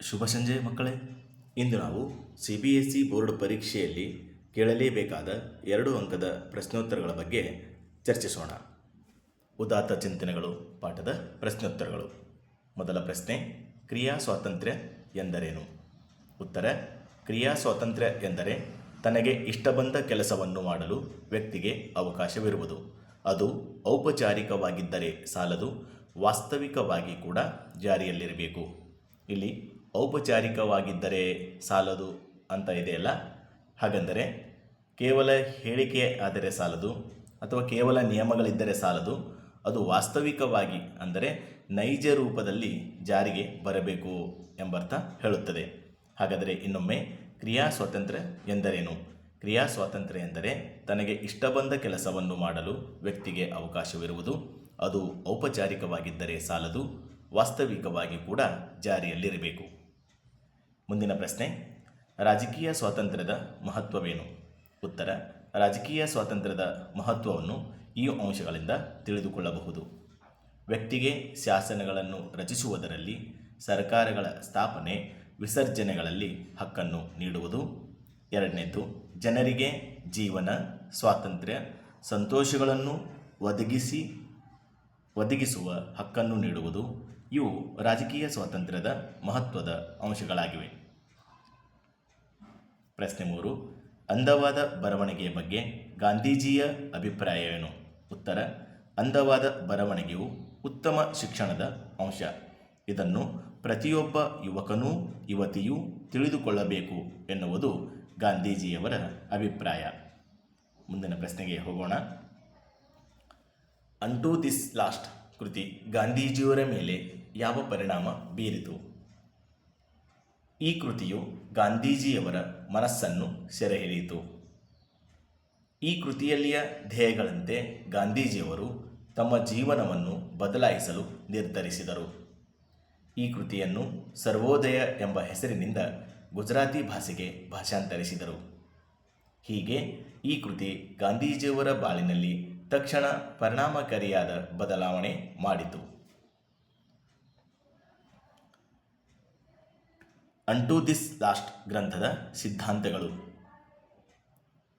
ಶುಭ ಸಂಜೆ ಮಕ್ಕಳೇ. ಇಂದು ನಾವು CBSE ಬೋರ್ಡ್ ಪರೀಕ್ಷೆಯಲ್ಲಿ ಕೇಳಲೇಬೇಕಾದ 2 ಅಂಕದ ಪ್ರಶ್ನೋತ್ತರಗಳ ಬಗ್ಗೆ ಚರ್ಚಿಸೋಣ. ಉದಾತ್ತ ಚಿಂತನೆಗಳು ಪಾಠದ ಪ್ರಶ್ನೋತ್ತರಗಳು. ಮೊದಲ ಪ್ರಶ್ನೆ, ಕ್ರಿಯಾ ಸ್ವಾತಂತ್ರ್ಯ ಎಂದರೇನು? ಉತ್ತರ: ಕ್ರಿಯಾ ಸ್ವಾತಂತ್ರ್ಯ ಎಂದರೆ ತನಗೆ ಇಷ್ಟ ಬಂದ ಕೆಲಸವನ್ನು ಮಾಡಲು ವ್ಯಕ್ತಿಗೆ ಅವಕಾಶವಿರುವುದು. ಅದು ಔಪಚಾರಿಕವಾಗಿದ್ದರೆ ಸಾಲದು, ವಾಸ್ತವಿಕವಾಗಿ ಕೂಡ ಜಾರಿಯಲ್ಲಿರಬೇಕು. ಇಲ್ಲಿ ಔಪಚಾರಿಕವಾಗಿದ್ದರೆ ಸಾಲದು ಅಂತ ಇದೆಯಲ್ಲ, ಹಾಗಂದರೆ ಕೇವಲ ಹೇಳಿಕೆ ಆದರೆ ಸಾಲದು ಅಥವಾ ಕೇವಲ ನಿಯಮಗಳಿದ್ದರೆ ಸಾಲದು, ಅದು ವಾಸ್ತವಿಕವಾಗಿ ಅಂದರೆ ನೈಜ ರೂಪದಲ್ಲಿ ಜಾರಿಗೆ ಬರಬೇಕು ಎಂಬರ್ಥ ಹೇಳುತ್ತದೆ. ಹಾಗಾದರೆ ಇನ್ನೊಮ್ಮೆ, ಕ್ರಿಯಾ ಸ್ವಾತಂತ್ರ್ಯ ಎಂದರೇನು? ಕ್ರಿಯಾ ಸ್ವಾತಂತ್ರ್ಯ ಎಂದರೆ ತನಗೆ ಇಷ್ಟ ಬಂದ ಕೆಲಸವನ್ನು ಮಾಡಲು ವ್ಯಕ್ತಿಗೆ ಅವಕಾಶವಿರುವುದು. ಅದು ಔಪಚಾರಿಕವಾಗಿದ್ದರೆ ಸಾಲದು, ವಾಸ್ತವಿಕವಾಗಿ ಕೂಡ ಜಾರಿಯಲ್ಲಿರಬೇಕು. ಮುಂದಿನ ಪ್ರಶ್ನೆ, ರಾಜಕೀಯ ಸ್ವಾತಂತ್ರ್ಯದ ಮಹತ್ವವೇನು? ಉತ್ತರ: ರಾಜಕೀಯ ಸ್ವಾತಂತ್ರ್ಯದ ಮಹತ್ವವನ್ನು ಈ ಅಂಶಗಳಿಂದ ತಿಳಿದುಕೊಳ್ಳಬಹುದು. ವ್ಯಕ್ತಿಗೆ ಶಾಸನಗಳನ್ನು ರಚಿಸುವುದರಲ್ಲಿ, ಸರ್ಕಾರಗಳ ಸ್ಥಾಪನೆ ವಿಸರ್ಜನೆಗಳಲ್ಲಿ ಹಕ್ಕನ್ನು ನೀಡುವುದು. ಎರಡನೇದು, ಜನರಿಗೆ ಜೀವನ, ಸ್ವಾತಂತ್ರ್ಯ, ಸಂತೋಷಗಳನ್ನು ಒದಗಿಸುವ ಹಕ್ಕನ್ನು ನೀಡುವುದು. ಇವು ರಾಜಕೀಯ ಸ್ವಾತಂತ್ರ್ಯದ ಮಹತ್ವದ ಅಂಶಗಳಾಗಿವೆ. ಪ್ರಶ್ನೆ 3, ಅಂದವಾದ ಬರವಣಿಗೆಯ ಬಗ್ಗೆ ಗಾಂಧೀಜಿಯ ಅಭಿಪ್ರಾಯವೇನು? ಉತ್ತರ: ಅಂದವಾದ ಬರವಣಿಗೆಯು ಉತ್ತಮ ಶಿಕ್ಷಣದ ಅಂಶ. ಇದನ್ನು ಪ್ರತಿಯೊಬ್ಬ ಯುವಕನೂ ಯುವತಿಯೂ ತಿಳಿದುಕೊಳ್ಳಬೇಕು ಎನ್ನುವುದು ಗಾಂಧೀಜಿಯವರ ಅಭಿಪ್ರಾಯ. ಮುಂದಿನ ಪ್ರಶ್ನೆಗೆ ಹೋಗೋಣ. ಅಂಟು ದಿಸ್ ಲಾಸ್ಟ್ ಕೃತಿ ಗಾಂಧೀಜಿಯವರ ಮೇಲೆ ಯಾವ ಪರಿಣಾಮ ಬೀರಿತು? ಈ ಕೃತಿಯು ಗಾಂಧೀಜಿಯವರ ಮನಸ್ಸನ್ನು ಸೆರೆ ಹಿಡಿಯಿತು. ಈ ಕೃತಿಯಲ್ಲಿಯ ಧ್ಯೇಯಗಳಂತೆ ಗಾಂಧೀಜಿಯವರು ತಮ್ಮ ಜೀವನವನ್ನು ಬದಲಾಯಿಸಲು ನಿರ್ಧರಿಸಿದರು. ಈ ಕೃತಿಯನ್ನು ಸರ್ವೋದಯ ಎಂಬ ಹೆಸರಿನಿಂದ ಗುಜರಾತಿ ಭಾಷೆಗೆ ಭಾಷಾಂತರಿಸಿದರು. ಹೀಗೆ ಈ ಕೃತಿ ಗಾಂಧೀಜಿಯವರ ಬಾಳಿನಲ್ಲಿ ತಕ್ಷಣ ಪರಿಣಾಮಕಾರಿಯಾದ ಬದಲಾವಣೆ ಮಾಡಿತು. ಅಂಟು ದಿಸ್ ಲಾಸ್ಟ್ ಗ್ರಂಥದ ಸಿದ್ಧಾಂತಗಳು.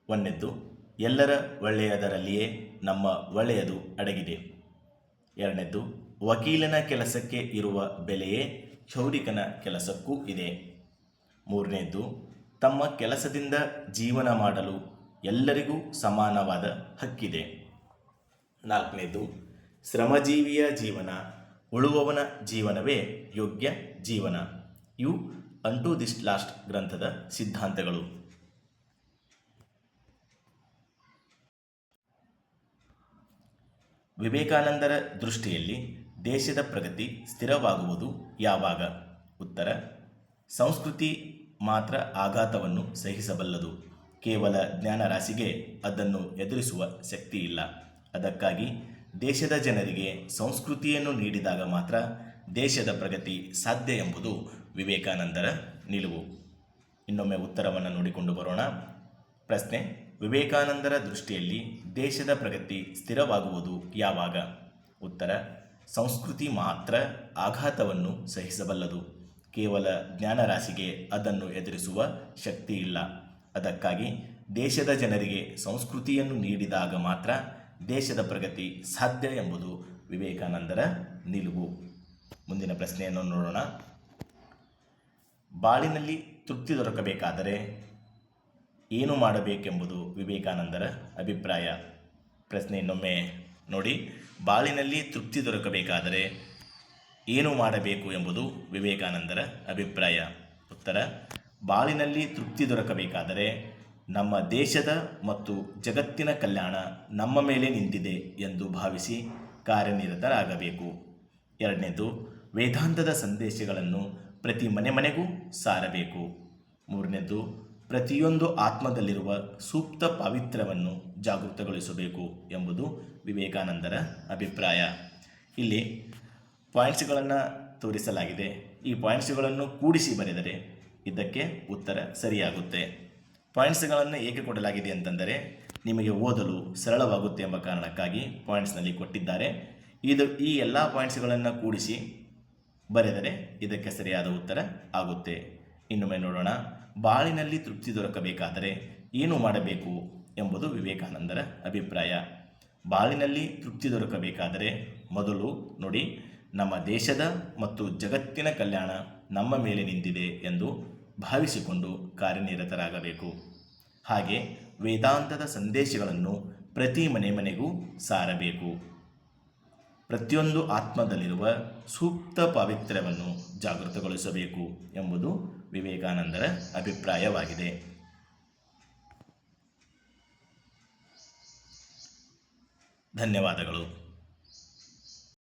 ಒಂದನೇದ್ದು, ಎಲ್ಲರ ಒಳ್ಳೆಯದರಲ್ಲಿಯೇ ನಮ್ಮ ಒಳ್ಳೆಯದು ಅಡಗಿದೆ. ಎರಡನೇದ್ದು, ವಕೀಲನ ಕೆಲಸಕ್ಕೆ ಇರುವ ಬೆಲೆಯೇ ಕ್ಷೌರಿಕನ ಕೆಲಸಕ್ಕೂ ಇದೆ. ಮೂರನೇದ್ದು, ತಮ್ಮ ಕೆಲಸದಿಂದ ಜೀವನ ಮಾಡಲು ಎಲ್ಲರಿಗೂ ಸಮಾನವಾದ ಹಕ್ಕಿದೆ. ನಾಲ್ಕನೇದು, ಶ್ರಮಜೀವಿಯ ಜೀವನ ಉಳುವವನ ಜೀವನವೇ ಯೋಗ್ಯ ಜೀವನ. ಇವು ಅಂಟು ದಿಸ್ ಲಾಸ್ಟ್ ಗ್ರಂಥದ ಸಿದ್ಧಾಂತಗಳು. ವಿವೇಕಾನಂದರ ದೃಷ್ಟಿಯಲ್ಲಿ ದೇಶದ ಪ್ರಗತಿ ಸ್ಥಿರವಾಗುವುದು ಯಾವಾಗ? ಉತ್ತರ: ಸಂಸ್ಕೃತಿ ಮಾತ್ರ ಆಘಾತವನ್ನು ಸಹಿಸಬಲ್ಲದು. ಕೇವಲ ಜ್ಞಾನರಾಶಿಗೆ ಅದನ್ನು ಎದುರಿಸುವ ಶಕ್ತಿ ಇಲ್ಲ. ಅದಕ್ಕಾಗಿ ದೇಶದ ಜನರಿಗೆ ಸಂಸ್ಕೃತಿಯನ್ನು ನೀಡಿದಾಗ ಮಾತ್ರ ದೇಶದ ಪ್ರಗತಿ ಸಾಧ್ಯ ಎಂಬುದು ವಿವೇಕಾನಂದರ ನಿಲುವು. ಇನ್ನೊಮ್ಮೆ ಉತ್ತರವನ್ನು ನೋಡಿಕೊಂಡು ಬರೋಣ. ಪ್ರಶ್ನೆ, ವಿವೇಕಾನಂದರ ದೃಷ್ಟಿಯಲ್ಲಿ ದೇಶದ ಪ್ರಗತಿ ಸ್ಥಿರವಾಗುವುದು ಯಾವಾಗ? ಉತ್ತರ: ಸಂಸ್ಕೃತಿ ಮಾತ್ರ ಆಘಾತವನ್ನು ಸಹಿಸಬಲ್ಲದು. ಕೇವಲ ಜ್ಞಾನರಾಶಿಗೆ ಅದನ್ನು ಎದುರಿಸುವ ಶಕ್ತಿ ಇಲ್ಲ. ಅದಕ್ಕಾಗಿ ದೇಶದ ಜನರಿಗೆ ಸಂಸ್ಕೃತಿಯನ್ನು ನೀಡಿದಾಗ ಮಾತ್ರ ದೇಶದ ಪ್ರಗತಿ ಸಾಧ್ಯ ಎಂಬುದು ವಿವೇಕಾನಂದರ ನಿಲುವು. ಮುಂದಿನ ಪ್ರಶ್ನೆಯನ್ನು ನೋಡೋಣ. ಬಾಳಿನಲ್ಲಿ ತೃಪ್ತಿ ದೊರಕಬೇಕಾದರೆ ಏನು ಮಾಡಬೇಕೆಂಬುದು ವಿವೇಕಾನಂದರ ಅಭಿಪ್ರಾಯ. ಪ್ರಶ್ನೆ ಇನ್ನೊಮ್ಮೆ ನೋಡಿ. ಬಾಳಿನಲ್ಲಿ ತೃಪ್ತಿ ದೊರಕಬೇಕಾದರೆ ಏನು ಮಾಡಬೇಕು ಎಂಬುದು ವಿವೇಕಾನಂದರ ಅಭಿಪ್ರಾಯ. ಉತ್ತರ: ಬಾಳಿನಲ್ಲಿ ತೃಪ್ತಿ ದೊರಕಬೇಕಾದರೆ ನಮ್ಮ ದೇಶದ ಮತ್ತು ಜಗತ್ತಿನ ಕಲ್ಯಾಣ ನಮ್ಮ ಮೇಲೆ ನಿಂತಿದೆ ಎಂದು ಭಾವಿಸಿ ಕಾರ್ಯನಿರತರಾಗಬೇಕು. ಎರಡನೇದು, ವೇದಾಂತದ ಸಂದೇಶಗಳನ್ನು ಪ್ರತಿ ಮನೆಗೂ ಸಾರಬೇಕು. ಮೂರನೇದು, ಪ್ರತಿಯೊಂದು ಆತ್ಮದಲ್ಲಿರುವ ಸೂಕ್ತ ಪಾವಿತ್ರ್ಯವನ್ನು ಜಾಗೃತಗೊಳಿಸಬೇಕು ಎಂಬುದು ವಿವೇಕಾನಂದರ ಅಭಿಪ್ರಾಯ. ಇಲ್ಲಿ ಪಾಯಿಂಟ್ಸ್ಗಳನ್ನು ತೋರಿಸಲಾಗಿದೆ. ಈ ಪಾಯಿಂಟ್ಸ್ಗಳನ್ನು ಕೂಡಿಸಿ ಬರೆದರೆ ಇದಕ್ಕೆ ಉತ್ತರ ಸರಿಯಾಗುತ್ತೆ. ಪಾಯಿಂಟ್ಸ್ಗಳನ್ನು ಏಕೆ ಕೊಡಲಾಗಿದೆ ಅಂತಂದರೆ ನಿಮಗೆ ಓದಲು ಸರಳವಾಗುತ್ತೆ ಎಂಬ ಕಾರಣಕ್ಕಾಗಿ ಪಾಯಿಂಟ್ಸ್ನಲ್ಲಿ ಕೊಟ್ಟಿದ್ದಾರೆ. ಈ ಎಲ್ಲ ಪಾಯಿಂಟ್ಸ್ಗಳನ್ನು ಕೂಡಿಸಿ ಬರೆದರೆ ಇದಕ್ಕೆ ಸರಿಯಾದ ಉತ್ತರ ಆಗುತ್ತೆ. ಇನ್ನೊಮ್ಮೆ ನೋಡೋಣ. ಬಾಳಿನಲ್ಲಿ ತೃಪ್ತಿ ದೊರಕಬೇಕಾದರೆ ಏನು ಮಾಡಬೇಕು ಎಂಬುದು ವಿವೇಕಾನಂದರ ಅಭಿಪ್ರಾಯ. ಬಾಳಿನಲ್ಲಿ ತೃಪ್ತಿ ದೊರಕಬೇಕಾದರೆ ಮೊದಲು ನೋಡಿ, ನಮ್ಮ ದೇಶದ ಮತ್ತು ಜಗತ್ತಿನ ಕಲ್ಯಾಣ ನಮ್ಮ ಮೇಲೆ ನಿಂತಿದೆ ಎಂದು ಭಾವಿಸಿಕೊಂಡು ಕಾರ್ಯನಿರತರಾಗಬೇಕು. ಹಾಗೆ ವೇದಾಂತದ ಸಂದೇಶಗಳನ್ನು ಪ್ರತಿ ಮನೆಗೂ ಸಾರಬೇಕು. ಪ್ರತಿಯೊಂದು ಆತ್ಮದಲ್ಲಿರುವ ಸೂಕ್ತ ಪಾವಿತ್ರ್ಯವನ್ನು ಜಾಗೃತಗೊಳಿಸಬೇಕು ಎಂಬುದು ವಿವೇಕಾನಂದರ ಅಭಿಪ್ರಾಯವಾಗಿದೆ. ಧನ್ಯವಾದಗಳು.